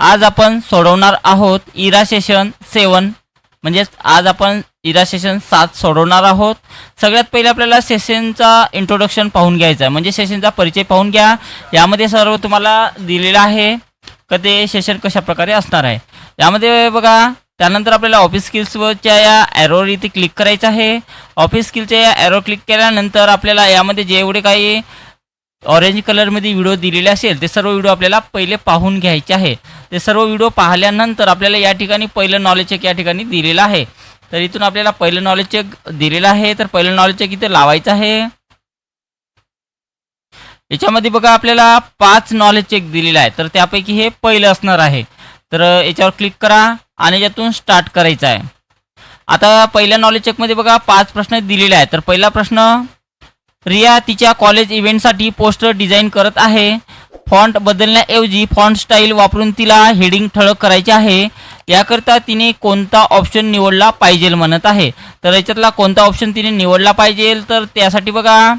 आज आपण सोडवणार आहोत इरा सेशन 7, म्हणजेच आज आपण इरा सेशन 7 सोडवणार आहोत। सगळ्यात पहिले आपल्याला सेशनचा इंट्रोडक्शन पाहून घ्यायचा आहे, म्हणजे सेशनचा परिचय पाहून घ्या। यामध्ये सर्व तुम्हाला दिलेलं आहे की ते सेशन कशा प्रकारे असणार आहे। यामध्ये बघा, त्यानंतर आपल्याला ऑफिस स्किल्सच्या या ॲरोवर इथे क्लिक करायचं आहे। ऑफिस स्किलच्या या ॲरो क्लिक केल्यानंतर आपल्याला यामध्ये जेवढे काही ऑरेंज कलरमध्ये व्हिडिओ दिलेले असेल ते सर्व व्हिडिओ आपल्याला पहिले पाहून घ्यायचे आहे। ते सर्व व्हिडिओ पाहिल्यानंतर आपल्याला या ठिकाणी पहिलं नॉलेज चेक या ठिकाणी दिलेलं आहे, तर इथून आपल्याला पहिलं नॉलेज चेक दिलेलं आहे, तर पहिलं नॉलेज चेक इथे लावायचं आहे। याच्यामध्ये बघा आपल्याला 5 नॉलेज चेक दिलेलं आहे, तर त्यापैकी हे पहिलं असणार आहे। तर याच्यावर क्लिक करा आणि यातून स्टार्ट करायचं आहे। आता पहिल्या नॉलेज चेकमध्ये बघा 5 प्रश्न दिलेले आहेत। तर पहिला प्रश्न, रिया तिच्या कॉलेज इव्हेंटसाठी पोस्टर डिझाईन करत आहे। फॉन्ट बदलण्याऐवजी फॉन्ट स्टाईल वापरून तिला हेडिंग ठळक करायचे आहे। याकरता तिने कोणता ऑप्शन निवडला पाहिजे म्हणत आहे। तर याच्यातला कोणता ऑप्शन तिने निवडला पाहिजे, तर त्यासाठी बघा,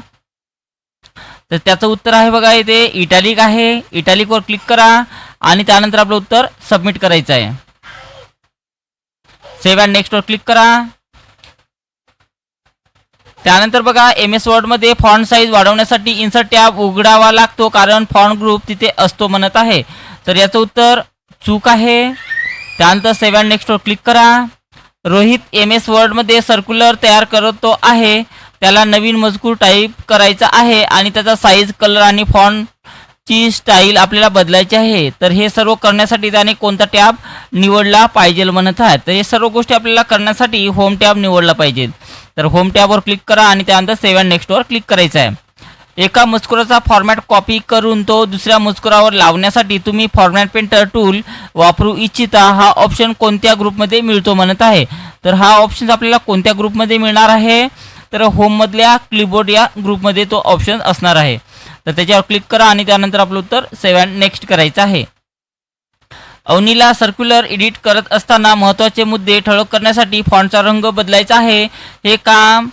तर त्याचं उत्तर आहे बघा इथे इटॅलिक आहे। इटॅलिकवर क्लिक करा आणि त्यानंतर आपलं उत्तर सबमिट करायचं आहे। सेव्ह अँड नेक्स्टवर क्लिक करा। त्यानंतर बघा, MS वर्डमध्ये फॉन्ट साईज वाढवण्यासाठी इन्सर्ट टॅब उघडावा लागतो, कारण फॉन्ट ग्रुप तिथे असतो म्हणत आहे। तर याचं उत्तर चूक आहे। त्यानंतर सेव्ह अँड नेक्स्टवर क्लिक करा। रोहित MS वर्डमध्ये सर्क्युलर तयार करतो आहे। त्याला नवीन मजकूर टाईप करायचा आहे आणि त्याचा साईज, कलर आणि फॉन्टची स्टाईल आपल्याला बदलायची आहे। तर हे सर्व करण्यासाठी त्याने कोणता टॅब निवडला पाहिजे म्हणत आहे। तर हे सर्व गोष्टी आपल्याला करण्यासाठी होम टॅब निवडला पाहिजे। तर होम टॅबवर क्लिक करा आणि त्यानंतर सेव्ह अँड नेक्स्टवर क्लिक करायचं आहे। एका मजकुराचा फॉर्मॅट कॉपी करून तो दुसऱ्या मजकुरावर लावण्यासाठी तुम्ही फॉर्मॅट पेंटर टूल वापरू इच्छिता। हा ऑप्शन कोणत्या ग्रुपमध्ये मिळतो म्हणत आहे। तर हा ऑप्शन आपल्याला कोणत्या ग्रुपमध्ये मिळणार आहे, तर होममधल्या क्लिपबोर्ड या ग्रुपमध्ये तो ऑप्शन असणार आहे। तर त्याच्यावर क्लिक करा आणि त्यानंतर आपलं उत्तर सेव्ह अँड नेक्स्ट करायचं आहे। अवनीला सर्क्युलर एडिट करत असताना महत्त्वाचे मुद्दे ठळक करण्यासाठी फॉन्टचा रंग बदलायचा आहे। हे काम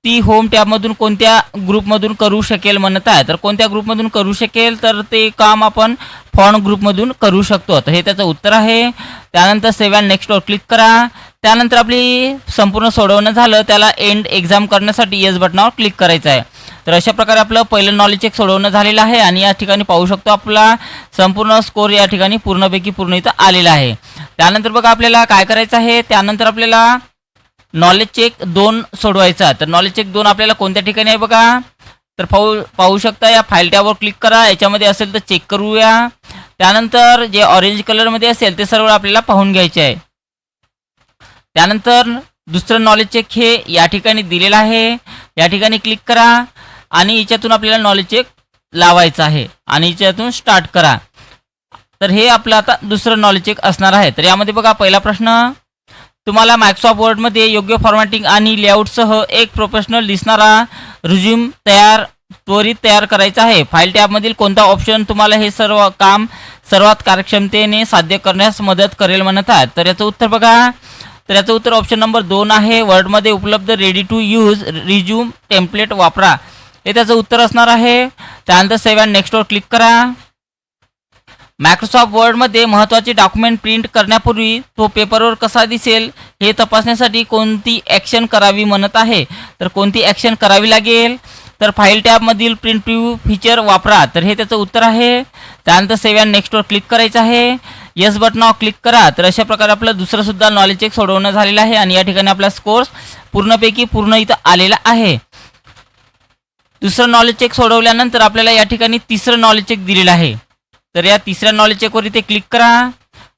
ती होम टॅबमधून कोणत्या ग्रुपमधून करू शकेल म्हणत आहे। तर कोणत्या ग्रुपमधून करू शकेल, तर ते काम आपण फॉन्ट ग्रुपमधून करू शकतो। तर हे त्याचं उत्तर आहे। त्यानंतर सेव्ह अँड नेक्स्टवर क्लिक करा। त्यानंतर आपली संपूर्ण सोडवणं झालं, त्याला एंड एक्झाम करण्यासाठी येस बटनावर क्लिक करायचं आहे। तर अशा प्रकारे आपलं पहिलं नॉलेज चेक सोडवणं झालेलं आहे आणि या ठिकाणी पाहू शकतो आपला संपूर्ण स्कोर या ठिकाणी पूर्णपैकी पूर्ण इथं आलेला आहे। त्यानंतर बघा आपल्याला काय करायचं आहे, त्यानंतर आपल्याला नॉलेज चेक 2 सोडवायचा। तर नॉलेज चेक 2 आपल्याला कोणत्या ठिकाणी आहे बघा, तर पाहू शकता या फाईल टॅबवर क्लिक करा। याच्यामध्ये असेल तर चेक करूया। त्यानंतर जे ऑरेंज कलरमध्ये असेल ते सर्व आपल्याला पाहून घ्यायचे आहे। त्यानंतर दुसरं नॉलेज चेक हे या ठिकाणी दिलेलं आहे, या ठिकाणी क्लिक करा आणि याच्यातून आपल्याला नॉलेज चेक लावायचं आहे आणि याच्यातून स्टार्ट करा। तर हे आपलं आता दुसरं नॉलेज चेक असणार आहे। तर यामध्ये बघा पहिला प्रश्न, तुम्हाला मायक्रोसॉफ्ट वर्डमध्ये योग्य फॉर्मॅटिंग आणि लेआउटसह एक प्रोफेशनल दिसणारा रिझ्यूम त्वरित तयार करायचा आहे। फाईल टॅबमधील कोणता ऑप्शन तुम्हाला हे सर्व काम सर्वात कार्यक्षमतेने साध्य करण्यास मदत करेल म्हणत आहे। तर याचं उत्तर बघा, तर याचं उत्तर ऑप्शन नंबर 2 आहे। वर्डमध्ये उपलब्ध ready to use resume template वापरा, हे त्याचं उत्तर असणार आहे। त्यानंतर सेव्ह अँड नेक्स्टवर क्लिक करा। मायक्रोसॉफ्ट वर्डमध्ये महत्त्वाचे डॉक्युमेंट प्रिंट करण्यापूर्वी तो पेपरवर कसा दिसेल हे तपासण्यासाठी कोणती ॲक्शन करावी म्हणत आहे। तर कोणती ॲक्शन करावी लागेल, तर फाईल टॅबमधील प्रिंट प्रिव्ह्यू फीचर वापरा, तर हे त्याचं उत्तर आहे। त्यानंतर सेव्ह अँड नेक्स्टवर क्लिक करायचं आहे। येस बटनावर क्लिक करा। तर अशा प्रकारे आपलं दुसरं सुद्धा नॉलेज चेक सोडवणं झालेलं आहे आणि या ठिकाणी आपला स्कोर पूर्णपैकी पूर्ण इथं आलेला आहे। दुसरं नॉलेज चेक सोडवल्यानंतर आपल्याला या ठिकाणी तिसरं नॉलेज चेक दिलेलं आहे। तर या तिसऱ्या नॉलेज चेकवर इथे क्लिक करा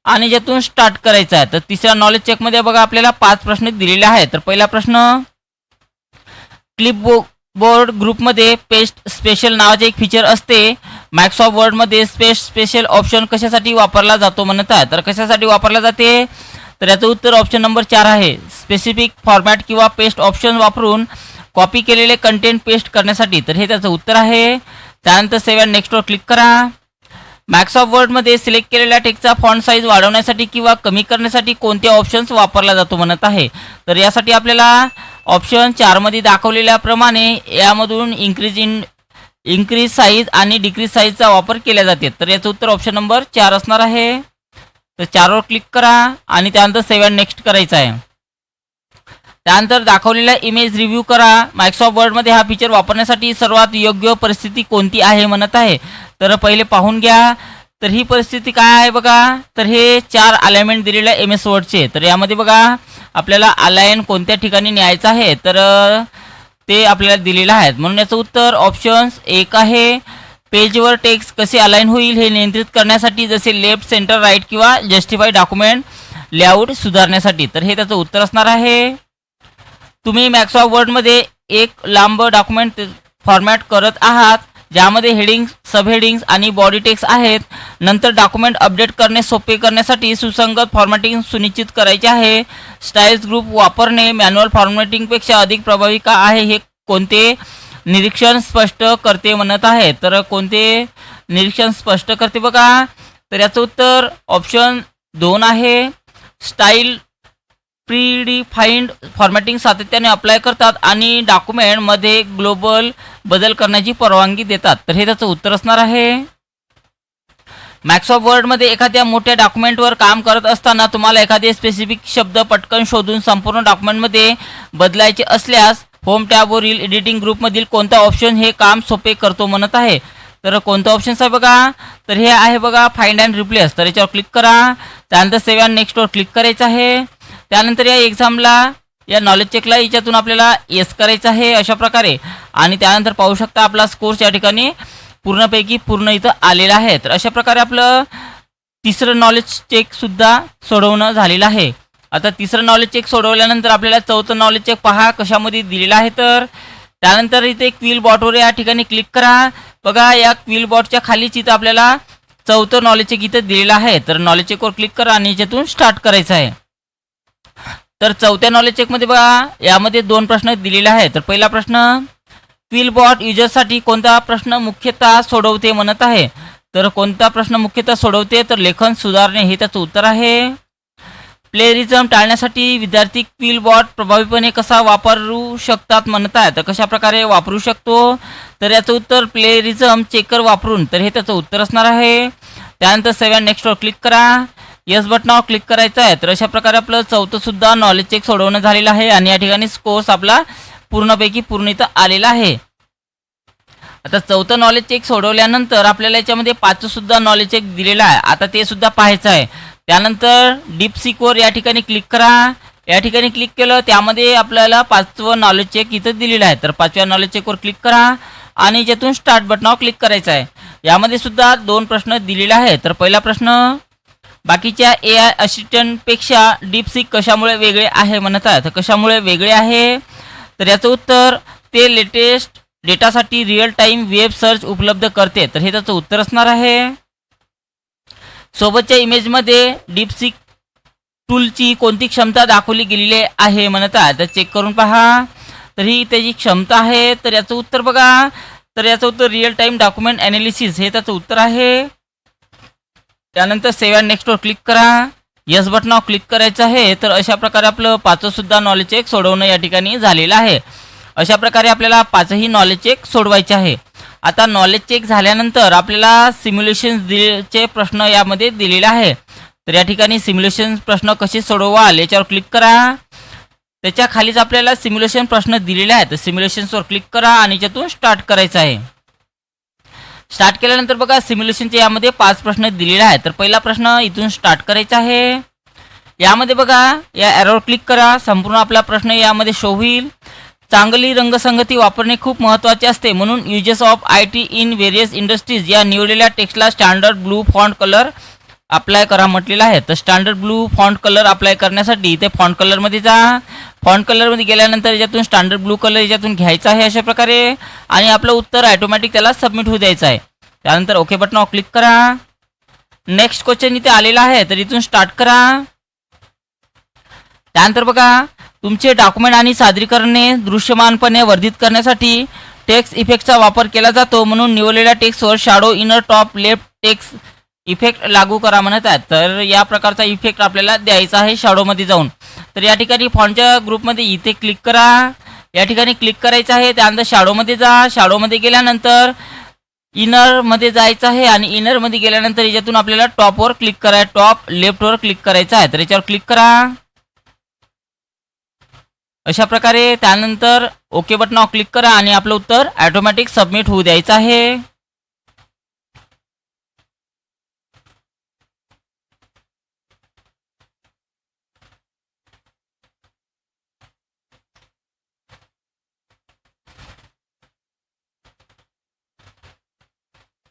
आणि ज्यातून स्टार्ट करायचं आहे। तर तिसऱ्या नॉलेज चेकमध्ये बघा आपल्याला 5 प्रश्न दिलेले आहेत। तर पहिला प्रश्न, क्लिपबोर्ड ग्रुपमध्ये पेस्ट स्पेशल नावाचे एक फीचर असते। मायक्रोसॉफ्ट वर्डमध्ये पेस्ट स्पेशल ऑप्शन कशासाठी वापरला जातो म्हणत आहे। तर कशासाठी वापरला जाते, तर याचं उत्तर ऑप्शन नंबर 4 आहे। स्पेसिफिक फॉर्मॅट किंवा पेस्ट ऑप्शन वापरून कॉपी केलेले कंटेंट पेस्ट करण्यासाठी, तर हे त्याचं उत्तर आहे। त्यानंतर सेव्ह अँड नेक्स्टवर क्लिक करा। मायक्रोसॉफ्ट वर्डमध्ये सिलेक्ट केलेल्या टेक्स्टचा फॉन्ट साईज वाढवण्यासाठी किंवा कमी करण्यासाठी कोणते ऑप्शन्स वापरला जातो म्हणत आहे। तर यासाठी आपल्याला ऑप्शन 4 मध्ये दाखवलेल्याप्रमाणे यामधून इन्क्रीज साईज आणि डिक्रीज साईजचा वापर केला जाते। तर याचं उत्तर ऑप्शन नंबर 4 असणार आहे। तर 4वर क्लिक करा आणि त्यानंतर सेव्ह अँड नेक्स्ट करायचं आहे. त्यानंतर दाखवलेला इमेज रिव्ह्यू करा. मायक्रोसॉफ्ट वर्डमध्ये हा फीचर वापरण्यासाठी सर्वात योग्य परिस्थिती कोणती आहे म्हणत आहे. तर पहिले पाहून घ्या. तर ही परिस्थिती काय आहे बघा. तर हे 4 अलाइनमेंट दिलेले आहे MS वर्डचे. तर यामध्ये बघा आपल्याला अलाइन कोणत्या ठिकाणी न्यायचं आहे तर ते आपल्याला दिलेलं आहे. म्हणून याचं उत्तर ऑप्शन्स 1 आहे. पेजवर टेक्स्ट कसे अलाइन होईल हे नियंत्रित करण्यासाठी, जसे लेफ्ट, सेंटर, राईट किंवा जस्टिफाय डॉक्युमेंट लेआउट सुधारण्यासाठी. तर हे त्याचं उत्तर असणार आहे. तुम्ही मायक्रोसॉफ्ट वर्डमध्ये एक लांब डॉक्युमेंट फॉर्मॅट करत आहात ज्यामध्ये हेडिंग्स, सब हेडिंग्स आणि बॉडी टेक्स्ट आहेत. नंतर डॉक्युमेंट अपडेट करणे सोपे करण्यासाठी सुसंगत फॉर्मॅटिंग सुनिश्चित करायचे आहे. स्टाईल्स ग्रुप वापरणे मॅन्युअल फॉर्मॅटिंगपेक्षा अधिक प्रभावी का आहे हे कोणते निरीक्षण स्पष्ट करते म्हणत आहे. तर कोणते निरीक्षण स्पष्ट करते बघा. तर याचं उत्तर ऑप्शन 2 आहे. स्टाईल प्रीडिफाईन्ड फॉर्मॅटिंग सातत्याने अप्लाय करतात आणि डॉक्युमेंटमध्ये ग्लोबल बदल करण्याची परवानगी देतात. तर हे त्याचं उत्तर असणार आहे. मायक्रोसॉफ्ट वर्डमध्ये एखाद्या मोठ्या डॉक्युमेंटवर काम करत असताना तुम्हाला एखादे स्पेसिफिक शब्द पटकन शोधून संपूर्ण डॉक्युमेंटमध्ये बदलायचे असल्यास होम टॅबवरील एडिटिंग ग्रुपमधील कोणता ऑप्शन हे काम सोपे करतो म्हणत आहे. तर कोणतं ऑप्शन्स आहे बघा. तर हे आहे बघा फाइंड अँड रिप्लेस. तर याच्यावर क्लिक करा. त्यानंतर सेव्ह अँड नेक्स्टवर क्लिक करायचं आहे. त्यानंतर या एक्झामला या नॉलेज चेकला याच्यातून आपल्याला येस करायचं आहे अशा प्रकारे. आणि त्यानंतर पाहू शकता आपला स्कोर्स या ठिकाणी पूर्णपैकी पूर्ण इथं आलेला आहे. तर अशा प्रकारे आपलं तिसरं नॉलेज चेकसुद्धा सोडवणं झालेलं आहे. आता तिसरं नॉलेज चेक सोडवल्यानंतर आपल्याला चौथं नॉलेज चेक पहा कशामध्ये दिलेलं आहे. तर त्यानंतर इथे क्विल बॉटवर या ठिकाणी क्लिक करा. बघा या क्विल बॉटच्या खालीच इथं आपल्याला चौथं नॉलेज चेक इथं दिलेलं आहे. तर नॉलेज चेकवर क्लिक करा आणि याच्यातून स्टार्ट करायचं आहे. तर चौथ्या नॉलेज चेकमध्ये बघा यामध्ये 2 प्रश्न दिलेले आहेत. तर पहिला प्रश्न क्विल बॉट युजर्ससाठी कोणता प्रश्न मुख्यतः सोडवते म्हणत आहे. तर कोणता प्रश्न मुख्यतः सोडवते तर लेखन सुधारणे हे त्याचं उत्तर आहे. प्लेरिझम टाळण्यासाठी विद्यार्थी क्विल बॉट प्रभावीपणे कसा वापरू शकतात म्हणत आहे. तर कशा प्रकारे वापरू शकतो तर याचं उत्तर प्लेरिझम चेकर वापरून. तर हे त्याचं उत्तर असणार आहे. त्यानंतर सेव्ह अँड नेक्स्टवर क्लिक करा. येस बटनावर क्लिक करायचं आहे. तर अशा प्रकारे आपलं चौथं सुद्धा नॉलेज चेक सोडवणं झालेलं आहे आणि या ठिकाणी स्कोर्स आपला पूर्णपैकी पूर्ण इथं आलेला आहे. आता चौथं नॉलेज चेक सोडवल्यानंतर आपल्याला याच्यामध्ये 5चं सुद्धा नॉलेज चेक दिलेलं आहे. आता ते सुद्धा पाहायचं आहे. त्यानंतर डीपसीकवर या ठिकाणी क्लिक करा. या ठिकाणी क्लिक केलं त्यामध्ये आपल्याला 5वं नॉलेज चेक इथं दिलेलं आहे. तर 5व्या नॉलेज चेकवर क्लिक करा आणि याच्यातून स्टार्ट बटनावर क्लिक करायचं आहे. यामध्ये सुद्धा 2 प्रश्न दिलेले आहेत. तर पहिला प्रश्न बाकीच्या AI असिस्टंटपेक्षा डीपसीक कशामुळे वेगळे आहे म्हणत आहे. तर कशामुळे वेगळे आहे तर याचं उत्तर ते लेटेस्ट डेटासाठी रिअल टाईम वेब सर्च उपलब्ध करते. तर हे त्याचं उत्तर असणार आहे. सोबतच्या इमेजमध्ये डीपसीक टूलची कोणती क्षमता दाखवली गेलेली आहे म्हणत आहे. तर चेक करून पहा. तर ही त्याची क्षमता आहे. तर याचं उत्तर बघा. तर याचं उत्तर रिअल टाईम डॉक्युमेंट ॲनालिसिस हे त्याचं उत्तर आहे. त्यानंतर सेव्ह अँड नेक्स्टवर क्लिक करा. येस बटनावर क्लिक करायचं आहे. तर अशा प्रकारे आपलं 5चं सुद्धा नॉलेज चेक सोडवणं या ठिकाणी झालेलं आहे. अशा प्रकारे आपल्याला 5ही नॉलेज चेक सोडवायचे आहे. आता नॉलेज चेक झाल्यानंतर आपल्याला सिम्युलेशन्सचे प्रश्न यामध्ये दिलेले आहे. तर या ठिकाणी सिम्युलेशन प्रश्न कसे सोडवाल याच्यावर क्लिक करा. त्याच्या खालीच आपल्याला सिम्युलेशन प्रश्न दिलेले आहेत. तर सिम्युलेशन्सवर क्लिक करा आणि याच्यातून स्टार्ट करायचं आहे. स्टार्ट केल्यानंतर बघा सिम्युलेशनचे यामध्ये 5 प्रश्न दिलेले आहेत. तर पहिला प्रश्न इथून स्टार्ट करायचा आहे. यामध्ये बघा या ॲरोवर क्लिक करा. संपूर्ण आपला प्रश्न यामध्ये शो होईल. चांगली रंगसंगती वापरणे खूप महत्त्वाचे असते म्हणून users of IT in various industries या निवडलेल्या टेक्स्टला standard blue font colour apply करा म्हटलेलं आहे. तर standard blue font colour apply करण्यासाठी इथे फॉन्ट कलरमध्ये जा. फॉन्ट कलरमध्ये गेल्यानंतर याच्यातून स्टँडर्ड ब्लू कलर याच्यातून घ्यायचा आहे अशा प्रकारे आणि आपलं उत्तर ऑटोमॅटिक त्याला सबमिट होऊ द्यायचं आहे. त्यानंतर ओके बटनावर क्लिक करा. नेक्स्ट क्वेश्चन इथे आलेला आहे. तर इथून स्टार्ट करा. त्यानंतर बघा तुमचे डॉक्युमेंट आणि सादरीकरणे दृश्यमानपणे वर्धित करण्यासाठी टेक्स्ट इफेक्टचा वापर केला जातो म्हणून निवडलेल्या टेक्स्टवर shadow inner top left text effect लागू करा म्हणत आहेत. तर या प्रकारचा इफेक्ट आपल्याला द्यायचा आहे शॅडोमध्ये जाऊन. तर या ठिकाणी फॉन्टच्या ग्रुपमध्ये इथे क्लिक करा. या ठिकाणी क्लिक करायचं आहे. त्यानंतर शॅडोमध्ये जा. शॅडोमध्ये गेल्यानंतर इनर मध्ये जायचं आहे आणि इनर मध्ये गेल्यानंतर याच्यातून आपल्याला टॉपवर क्लिक करायचं, टॉप लेफ्टवर क्लिक करायचं आहे. तर याच्यावर क्लिक करा अशा प्रकारे. त्यानंतर ओके बटनावर क्लिक करा आणि आपलं उत्तर ऑटोमॅटिक सबमिट होऊ द्यायचं आहे.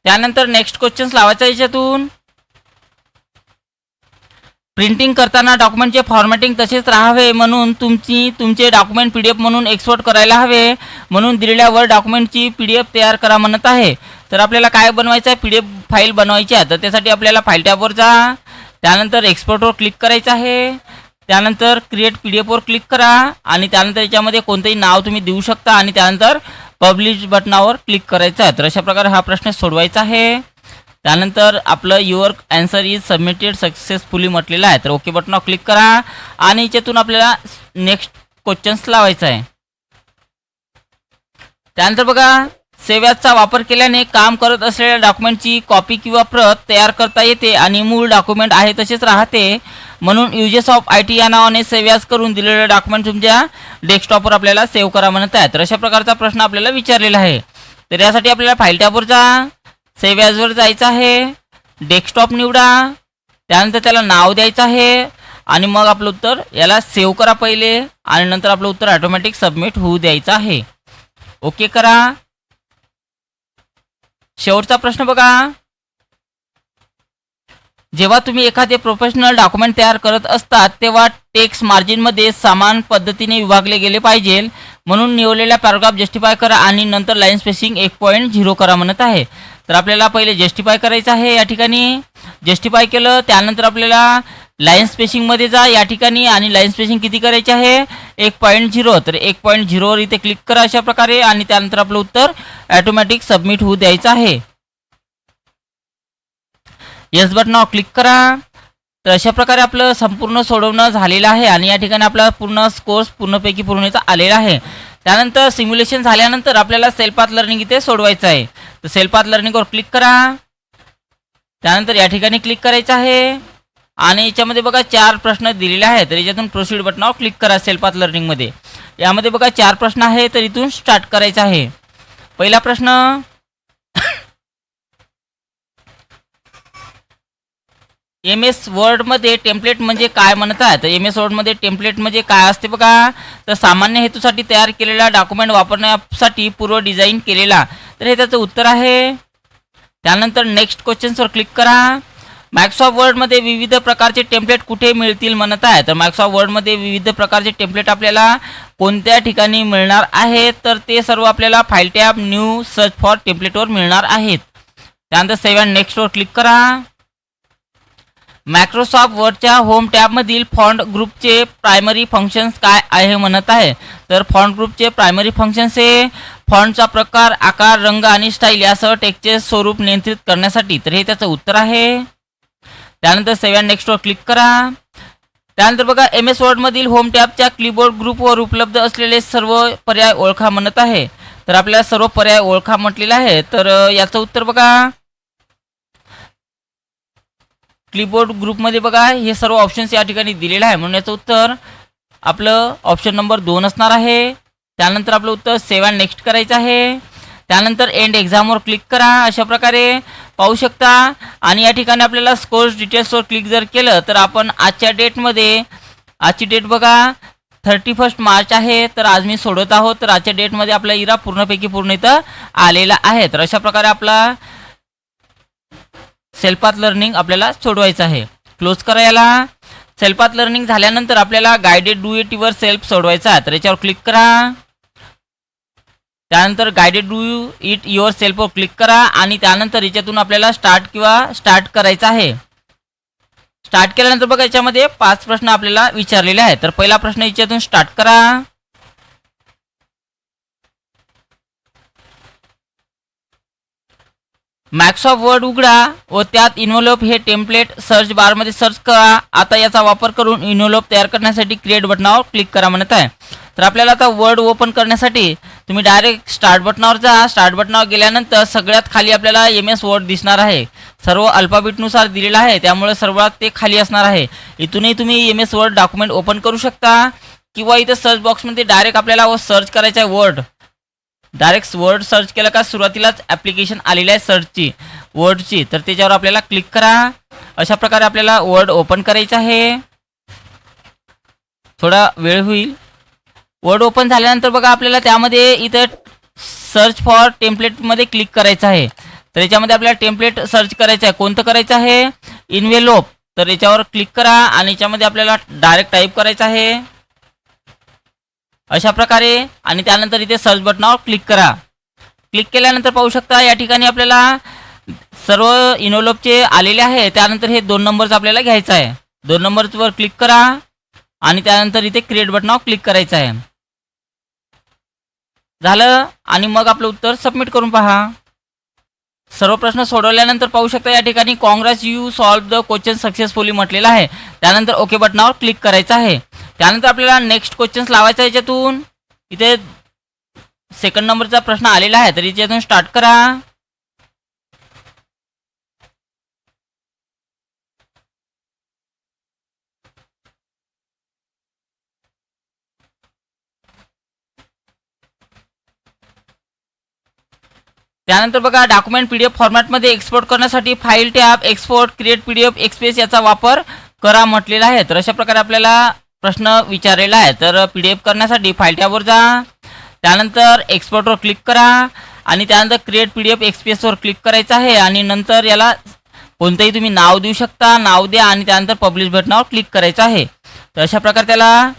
त्यानंतर नेक्स्ट क्वेश्चन्स लावायचा याच्यातून. प्रिंटिंग करताना डॉक्युमेंटचे फॉर्मॅटिंग तसेच राहावे म्हणून तुमचे डॉक्युमेंट पीडीएफ म्हणून एक्सपोर्ट करायला हवे, म्हणून दिलेल्या वर्ड डॉक्युमेंटची पीडीएफ तयार करा म्हणत आहे. तर आपल्याला काय बनवायचं आहे, पीडीएफ फाईल बनवायची आहे. तर त्यासाठी आपल्याला फाईल टॅबवर जा, त्यानंतर एक्सपोर्टवर क्लिक करायचं आहे, त्यानंतर क्रिएट पीडीएफवर क्लिक करा आणि त्यानंतर याच्यामध्ये कोणतंही नाव तुम्ही देऊ शकता आणि त्यानंतर पब्लिश बटनावर क्लिक करायचं आहे. तर अशा प्रकारे हा प्रश्न सोडवायचा आहे. त्यानंतर आपलं your answer is submitted successfully म्हटलेलं आहे. तर ओके बटनावर क्लिक करा आणि याच्यातून आपल्याला नेक्स्ट क्वेश्चन्स लावायचा आहे. त्यानंतर बघा, सेव्ह ॲजचा वापर केल्याने काम करत असलेल्या डॉक्युमेंटची कॉपी किंवा प्रत तयार करता येते आणि मूळ डॉक्युमेंट आहे तसेच राहते, म्हणून युजेस ऑफ IT या नावाने सेव्ह ॲज करून दिलेले डॉक्युमेंट तुमच्या डेस्कटॉपवर आपल्याला सेव्ह करा म्हणत आहे. तर अशा प्रकारचा प्रश्न आपल्याला विचारलेला आहे. तर यासाठी आपल्याला फाईल टॅबवर जा, सेव्ह ॲजवर जायचं आहे, डेस्कटॉप निवडा, त्यानंतर त्याला नाव द्यायचं आहे आणि मग आपलं उत्तर याला सेव्ह करा पहिले आणि नंतर आपलं उत्तर ऑटोमॅटिक सबमिट होऊ द्यायचं आहे. ओके करा. शेवटचा प्रश्न बघा, जेव्हा तुम्ही एखादे प्रोफेशनल डॉक्युमेंट तयार करत असतात तेव्हा टेक्स्ट मार्जिनमध्ये समान पद्धतीने विभागले गेले पाहिजे, म्हणून निवडलेला पॅराग्राफ जस्टिफाय करा आणि नंतर लाईन स्पेसिंग 1.0 करा म्हणत आहे. तर आपल्याला पहिले जस्टिफाय करायचं आहे. या ठिकाणी जस्टिफाय केलं, त्यानंतर आपल्याला लाईन स्पेसिंगमध्ये जा या ठिकाणी आणि लाईन स्पेसिंग किती करायची आहे, 1.0. तर 1.0वर इथे क्लिक करा अशा प्रकारे आणि त्यानंतर आपलं उत्तर ऑटोमॅटिक सबमिट होऊ द्यायचं आहे. येस बटनावर क्लिक करा. तर अशा प्रकारे आपलं संपूर्ण सोडवणं झालेलं आहे आणि या ठिकाणी आपला पूर्ण स्कोर्स पूर्णपैकी पूर्णता आलेला आहे. त्यानंतर सिम्युलेशन झाल्यानंतर आपल्याला सेल्फ पाथ लर्निंग इथे सोडवायचं आहे. तर सेल्फ पाथ लर्निंगवर क्लिक करा, त्यानंतर या ठिकाणी क्लिक करायचं आहे आणि याच्यामध्ये बघा 4 प्रश्न दिलेले आहेत. तर याच्यातून प्रोसीड बटनावर क्लिक करा. सेल्फ पाथ लर्निंगमध्ये यामध्ये बघा 4 प्रश्न आहे, तर इथून स्टार्ट करायचं आहे. पहिला प्रश्न, MS वर्डमध्ये टेम्पलेट म्हणजे काय म्हणत आहे. तर MS वर्डमध्ये टेम्पलेट म्हणजे काय असते बघा, तर सामान्य हेतूसाठी तयार केलेला डॉक्युमेंट वापरण्यासाठी पूर्व डिझाईन केलेला. तर हे त्याचं उत्तर आहे. त्यानंतर नेक्स्ट क्वेश्चन्सवर क्लिक करा. मायक्रोसॉफ्ट वर्डमध्ये विविध प्रकारचे टेम्पलेट कुठे मिळतील म्हणत आहे. तर मायक्रोसॉफ्ट वर्डमध्ये विविध प्रकारचे टेम्पलेट आपल्याला कोणत्या ठिकाणी मिळणार आहेत, तर ते सर्व आपल्याला file tab new search for टेम्पलेटवर मिळणार आहेत. त्यानंतर सेव्ह अँड नेक्स्टवर क्लिक करा. मायक्रोसॉफ्ट वर्डच्या होम टॅबमधील फॉन्ट ग्रुपचे प्रायमरी फंक्शन्स काय आहे म्हणत आहे. तर फॉन्ट ग्रुपचे प्रायमरी फंक्शन्स हे फॉन्टचा प्रकार, आकार, रंग आणि स्टाईल यासह टेक्स्टचे स्वरूप नियंत्रित करण्यासाठी. तर हे त्याचं उत्तर आहे. त्यानंतर सेव्ह अँड नेक्स्टवर क्लिक करा. त्यानंतर बघा, MS वर्डमधील होम टॅबच्या क्लीबोर्ड ग्रुपवर उपलब्ध असलेले सर्व पर्याय ओळखा म्हणत आहे. तर आपल्याला सर्व पर्याय ओळखा म्हटलेला आहे. तर याचं उत्तर बघा, क्लीबोर्ड ग्रुपमध्ये बघा हे सर्व ऑप्शन्स या ठिकाणी दिलेले आहे, म्हणून याचं उत्तर आपलं ऑप्शन नंबर 2 असणार आहे. त्यानंतर आपलं उत्तर सेव्ह अँड नेक्स्ट करायचं आहे. त्यानंतर एंड एक्झामवर क्लिक करा अशा प्रकारे पाहू शकता. आणि या ठिकाणी आपल्याला स्कोर्स डिटेल्सवर क्लिक जर केलं तर आपण आजच्या डेटमध्ये, आजची डेट बघा 31 मार्च आहे. तर आज मी सोडवत आहोत. तर आजच्या डेटमध्ये आपला इरा पूर्णपैकी पूर्ण इथं आलेला आहे. तर अशा प्रकारे आपला सेल्फ पाथ लर्निंग आपल्याला सोडवायचं आहे. क्लोज करा याला. सेल्फ पाथ लर्निंग झाल्यानंतर आपल्याला guided do it yourself सोडवायचा आहे. तर याच्यावर क्लिक करा. त्यानंतर गायडेड डू इट युअर सेल्फवर क्लिक करा आणि त्यानंतर याच्यातून आपल्याला स्टार्ट करायचं आहे. स्टार्ट केल्यानंतर बघा याच्यामध्ये 5 प्रश्न आपल्याला विचारलेले आहेत. तर पहिला प्रश्न याच्यातून स्टार्ट करा. मायक्रोसॉफ्ट वर्ड उघडा व त्यात इन्व्हॉल्व हे टेम्पलेट सर्च बारमध्ये सर्च करा. आता याचा वापर करून इन्व्हॉल्व तयार करण्यासाठी क्रिएट बटनावर क्लिक करा म्हणत आहे. तर तर आपल्याला आता वर्ड ओपन करण्यासाठी तुम्ही डायरेक्ट स्टार्ट बटनावर जा. स्टार्ट बटनावर गेल्यानंतर सगळ्यात खाली आपल्याला MS वर्ड दिसणार आहे. सर्व अल्फाबेटनुसार दिलेलं आहे, त्यामुळे सर्वात ते खाली असणार आहे. इथूनही तुम्ही MS वर्ड डॉक्युमेंट ओपन करू शकता किंवा इथं सर्च बॉक्समध्ये डायरेक्ट आपल्याला सर्च करायचं आहे वर्ड. डायरेक्ट वर्ड सर्च केलं का सुरुवातीलाच ॲप्लिकेशन आलेली आहे सर्चची वर्डची, तर त्याच्यावर आपल्याला क्लिक करा. अशा प्रकारे आपल्याला वर्ड ओपन करायचं आहे. थोडा वेळ होईल. वर्ड ओपन झाल्यानंतर बघा आपल्याला त्यामध्ये इथं सर्च फॉर टेम्पलेटमध्ये क्लिक करायचं आहे. तर याच्यामध्ये आपल्याला टेम्पलेट सर्च करायचं आहे. कोणतं करायचं आहे? इन्व्हेलोप. तर याच्यावर क्लिक करा आणि याच्यामध्ये आपल्याला डायरेक्ट टाईप करायचं आहे अशा प्रकारे, आणि त्यानंतर इथे सर्च बटनावर क्लिक करा. क्लिक केल्यानंतर पाहू शकता या ठिकाणी आपल्याला सर्व इन्व्हेलोपचे आलेले आहे. त्यानंतर हे 2 नंबरचं आपल्याला घ्यायचं आहे. 2 नंबरवर क्लिक करा आणि त्यानंतर इथे क्रिएट बटनावर क्लिक करायचं आहे. झालं, आणि मग आपलं उत्तर सबमिट करून पहा. सर्व प्रश्न सोडवल्यानंतर पाहू शकता या ठिकाणी Congress you solve the question successfully म्हटलेलं आहे. त्यानंतर ओके बटनावर क्लिक करायचं आहे. त्यानंतर आपल्याला नेक्स्ट क्वेश्चन्स लावायचा आहे. याच्यातून इथे सेकंड नंबरचा प्रश्न आलेला आहे, तर याच्यातून स्टार्ट करा. त्यानंतर बघा डॉक्युमेंट PDF फॉर्मॅटमध्ये एक्सपोर्ट करण्यासाठी file tab, export, create PDF, express याचा वापर करा म्हटलेला आहे. तर अशा प्रकारे आपल्याला प्रश्न विचारलेला आहे. तर PDF करण्यासाठी फाईल टॅबवर जा, त्यानंतर एक्सपोर्टवर क्लिक करा आणि त्यानंतर क्रिएट PDF एक्सप्रेसवर क्लिक करायचं आहे आणि नंतर याला कोणतंही तुम्ही नाव देऊ शकता. नाव द्या आणि त्यानंतर पब्लिश बटनावर क्लिक करायचं आहे. तर अशा प्रकारे त्याला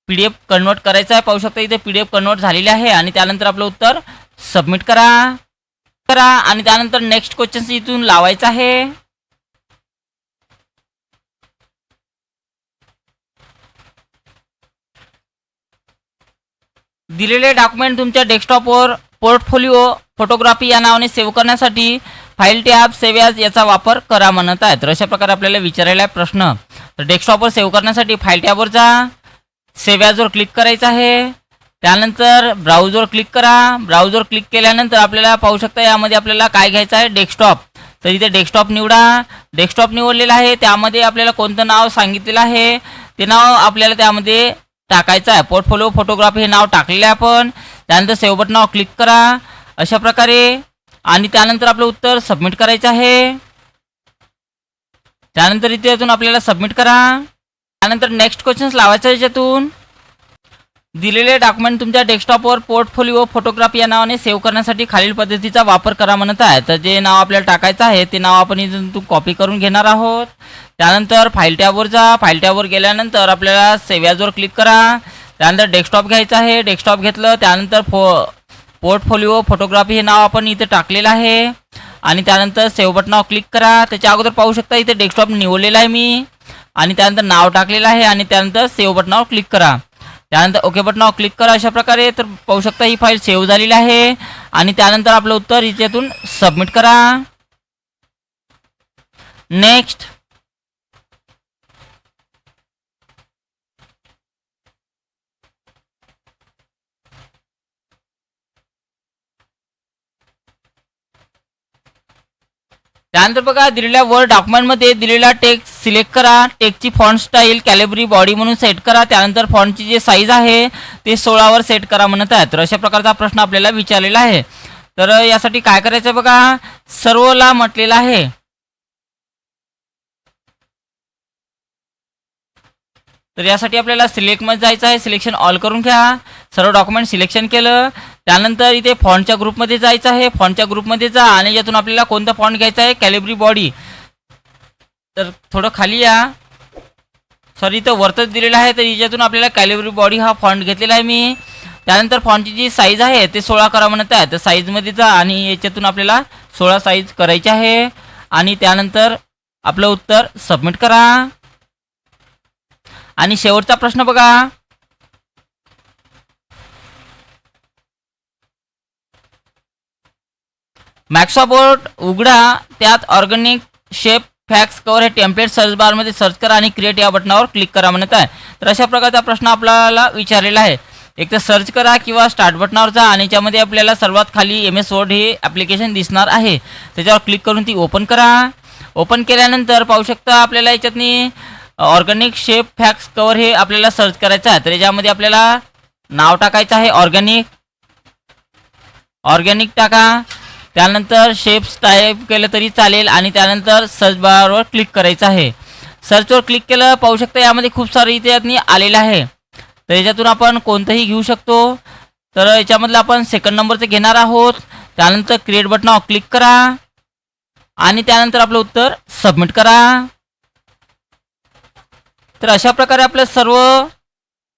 PDF कन्वर्ट करायचं आहे. पाहू शकता इथे PDF कन्वर्ट झालेली आहे आणि त्यानंतर आपलं उत्तर सबमिट करा आणि त्यानंतर नेक्स्ट क्वेश्चन इथून लावायचं आहे. दिलेले डॉक्युमेंट तुमच्या डेस्कटॉपवर पोर्टफोलिओ फोटोग्राफी या नावाने सेव्ह करण्यासाठी फाईल टॅब, सेव्ह ॲज याचा वापर करा म्हणत आहे. तर अशा प्रकारे आपल्याला विचारलेला आहे प्रश्न. तर डेस्कटॉपवर सेव्ह करण्यासाठी फाईल टॅबवर जा, सेव्ह ॲजवर क्लिक करायचं आहे. त्यानंतर ब्राउजवर क्लिक करा. ब्राउजवर क्लिक केल्यानंतर आपल्याला पाहू शकता यामध्ये आपल्याला काय घ्यायचं आहे, डेस्कटॉप. तर इथे डेस्कटॉप निवडा. डेस्कटॉप निवडलेलं आहे, त्यामध्ये आपल्याला कोणतं नाव सांगितलेलं आहे ते नाव आपल्याला त्यामध्ये टाकायचं आहे. पोर्टफोलिओ फोटोग्राफी हे नाव टाकलेलं आहे आपण. त्यानंतर सेव्ह बटनावर क्लिक करा अशा प्रकारे, आणि त्यानंतर आपलं उत्तर सबमिट करायचं आहे. त्यानंतर इथे यातून आपल्याला सबमिट करा. त्यानंतर नेक्स्ट क्वेश्चन्स लावायचं याच्यातून. दिलेले डॉक्युमेंट तुमच्या डेस्कटॉपवर पोर्टफोलिओ फोटोग्राफी या नावाने सेव्ह करण्यासाठी खालील पद्धतीचा वापर करा म्हणत आहे. तर जे नाव आपल्याला टाकायचं आहे ते नाव आपण इथून कॉपी करून घेणार आहोत. त्यानंतर फाईल टॅबवर जा. फाईल टॅबवर गेल्यानंतर आपल्याला सेव्ह ॲजवर क्लिक करा. त्यानंतर डेस्कटॉप घ्यायचं आहे. डेस्कटॉप घेतलं, त्यानंतर पोर्टफोलिओ फोटोग्राफी हे नाव आपण इथे टाकलेलं आहे आणि त्यानंतर सेव्ह बटनावर क्लिक करा. त्याच्या अगोदर पाहू शकता इथे डेस्कटॉप निवडलेला आहे मी आणि त्यानंतर नाव टाकलेलं आहे आणि त्यानंतर सेव्ह बटनावर क्लिक करा. त्यानंतर ओके बटनावर क्लिक करा अशा प्रकारे. तर पाहू शकता ही फाईल सेव्ह झालेली आहे आणि त्यानंतर आपलं उत्तर इथून सबमिट करा. नेक्स्ट. त्यानंतर बघा दिलेल्या वर्ड डॉक्युमेंटमध्ये दिलेला टेक्स्ट सिलेक्ट करा. टेक्स्टची फॉन्ट स्टाईल कॅलिब्री बॉडी म्हणून सेट करा. त्यानंतर फॉन्टची जे साईज आहे ते 16वर सेट करा म्हणत आहे. तर अशा प्रकारचा प्रश्न आपल्याला विचारलेला आहे. तर यासाठी काय करायचं बघा, सर्वला म्हटलेलं आहे. तर यासाठी आपल्याला सिलेक्टमध्ये जायचं आहे. सिलेक्शन ऑल करून घ्या. सर्व डॉक्युमेंट सिलेक्शन केलं, त्यानंतर इथे फॉन्टच्या ग्रुपमध्ये जायचं आहे. फॉन्टच्या ग्रुपमध्ये जा आणि यातून आपल्याला कोणता फॉन्ट घ्यायचा आहे, कॅलिब्री बॉडी. तर थोडं खाली या, सॉरी इथं वरतच दिलेलं आहे. तर याच्यातून आपल्याला कॅलिब्री बॉडी हा फॉन्ट घेतलेला आहे मी. त्यानंतर फॉन्टची जी साईज आहे ते 16 करा म्हणत आहे. तर साईजमध्ये जा आणि याच्यातून आपल्याला 16 साईज करायची आहे आणि त्यानंतर आपलं उत्तर सबमिट करा. आणि शेवटचा प्रश्न बघा, मायक्रोसॉफ्ट वर्ड उघडा. त्यात ऑर्गॅनिक शेप फॅक्स कवर हे टेम्पलेट सर्च बारमध्ये सर्च करा आणि क्रिएट या बटनावर क्लिक करा म्हणत आहे. तर अशा प्रकारचा प्रश्न आपल्याला विचारलेला आहे. एक तर सर्च करा किंवा स्टार्ट बटनावर जा आणि याच्यामध्ये आपल्याला सर्वात खाली MS वर्ड हे ॲप्लिकेशन दिसणार आहे. त्याच्यावर क्लिक करून ती ओपन करा. ओपन केल्यानंतर पाहू शकता आपल्याला याच्यातनी ऑर्गॅनिक शेप फॅक्स कवर हे आपल्याला सर्च करायचं आहे. तर याच्यामध्ये आपल्याला नाव टाकायचं आहे ऑर्गॅनिक टाका. त्यानंतर शेप्स टाईप केलं तरी चालेल आणि त्यानंतर सर्च बारवर क्लिक करायचं आहे. सर्चवर क्लिक केलं पाहू शकता यामध्ये खूप सारे इथे आलेलं आहे. तर याच्यातून आपण कोणतंही घेऊ शकतो. तर याच्यामधलं आपण सेकंड नंबरचं घेणार आहोत. त्यानंतर क्रिएट बटनावर क्लिक करा आणि त्यानंतर आपलं उत्तर सबमिट करा. तर अशा प्रकारे आपलं सर्व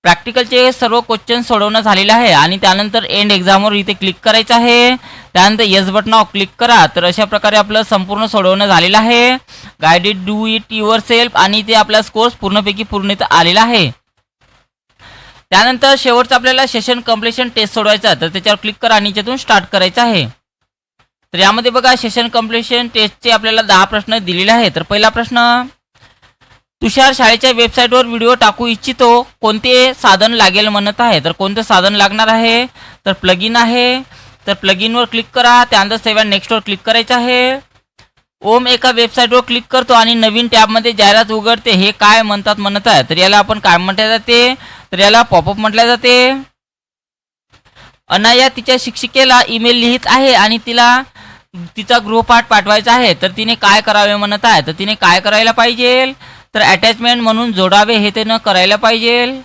प्रॅक्टिकलचे सर्व क्वेश्चन सोडवणं झालेलं आहे आणि त्यानंतर एंड एक्झामवर इथे क्लिक करायचं आहे. त्यानंतर येस बटनावर क्लिक करा. तर अशा प्रकारे आपलं संपूर्ण सोडवणं झालेलं आहे. Guided do it your self आणि ते आपला स्कोर्स पूर्णपैकी पूर्ण इथं आलेला आहे. त्यानंतर शेवटचं आपल्याला सेशन कम्प्लिशन टेस्ट सोडवायचा. तर त्याच्यावर क्लिक करा आणि याच्यातून स्टार्ट करायचं आहे. तर यामध्ये बघा सेशन कम्प्लिशन टेस्टचे आपल्याला 10 प्रश्न दिलेले आहेत. तर पहिला प्रश्न, तुषार शाळेच्या वेबसाईटवर व्हिडिओ टाकू इच्छितो, कोणते साधन लागेल म्हणत आहे. तर कोणतं साधन लागणार आहे, तर प्लगइन आहे. तर प्लगइनवर क्लिक करा. त्यानंतर सेव्ह अँड नेक्स्टवर क्लिक करायचं आहे. ओम एका वेबसाईटवर क्लिक करतो आणि नवीन टॅबमध्ये जाहिरात उघडते, हे काय म्हणतात म्हणत आहे. तर याला आपण काय म्हटले जाते, तर याला पॉपअप म्हटले जाते. अनाया तिच्या शिक्षिकेला ईमेल लिहित आहे आणि तिचा गृहपाठ पाठवायचा आहे. तर तिने काय करावे म्हणत आहे. तर तिने काय करायला पाहिजे, तर अटॅचमेंट म्हणून जोडावे हे तिनं करायला पाहिजे.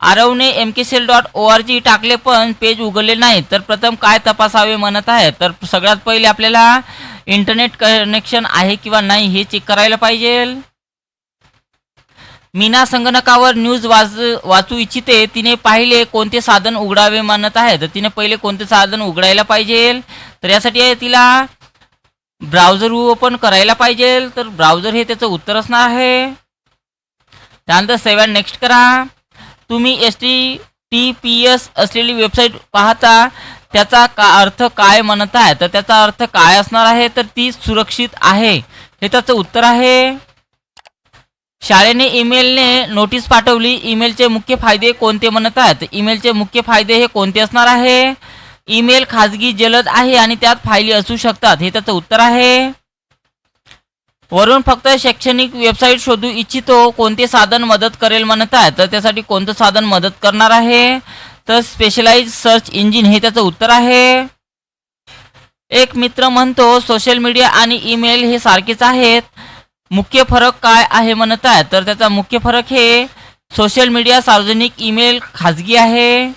आरवने mkcell.org टाकले पण पेज उघडले नाही, तर प्रथम काय तपासावे म्हणत आहे. तर सगळ्यात पहिले आपल्याला इंटरनेट कनेक्शन आहे किंवा नाही हे चेक करायला पाहिजे. मीना संगणकावर न्यूज वाचू इच्छिते, तिने पाहिले कोणते साधन उघडावे म्हणत आहे. तर तिने पहिले कोणते साधन उघडायला पाहिजे. तर यासाठी तिला ब्राउझर ओपन करायला पाहिजे. तर ब्राउझर हे त्याचं उत्तर असणार आहे. त्यानंतर सेव्ह अँड नेक्स्ट करा. तुम्ही HTTPS असलेली वेबसाईट पाहता, त्याचा अर्थ काय म्हणत आहे. तर त्याचा अर्थ काय असणार आहे, तर ती सुरक्षित आहे हे त्याचं उत्तर आहे. शाळेने ईमेलने नोटीस पाठवली, ईमेलचे मुख्य फायदे कोणते म्हणत आहेत. ईमेलचे मुख्य फायदे हे कोणते असणार आहे. ईमेल खाजगी जलद आहे आणि त्यात फायली असू शकतात हे त्याचं उत्तर आहे. वरून फक्त शैक्षणिक वेबसाईट शोधू इच्छितो, कोणते साधन मदत करेल म्हणत आहे. तर त्यासाठी कोणतं साधन मदत करणार आहे, तर स्पेशलाइज सर्च इंजिन हे त्याचं उत्तर आहे. एक मित्र म्हणतो सोशल मीडिया आणि ईमेल हे सारखेच आहेत, मुख्य फरक काय आहे म्हणत आहे. तर त्याचा मुख्य फरक हे सोशल मीडिया सार्वजनिक, ईमेल खाजगी आहे.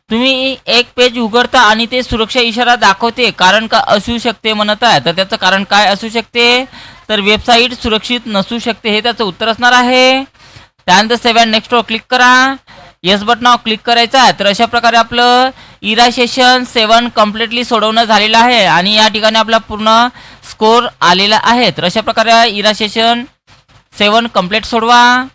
तुम्ही एक पेज उघडता आणि ते सुरक्षा इशारा दाखवते, कारण का असू शकते म्हणत आहे. तर त्याचं कारण काय असू शकते, तर वेबसाईट सुरक्षित नसू शकते हे त्याचं उत्तर असणार आहे. त्यानंतर सेव्ह अँड नेक्स्टवर क्लिक करा. येस बटनावर क्लिक करायचं आहे. तर अशा प्रकारे आपलं इरा सेशन 7 कम्प्लिटली सोडवणं झालेलं आहे आणि या ठिकाणी आपला पूर्ण स्कोर आलेला आहे. तर अशा प्रकारे इरा सेशन 7 कम्प्लीट सोडवा.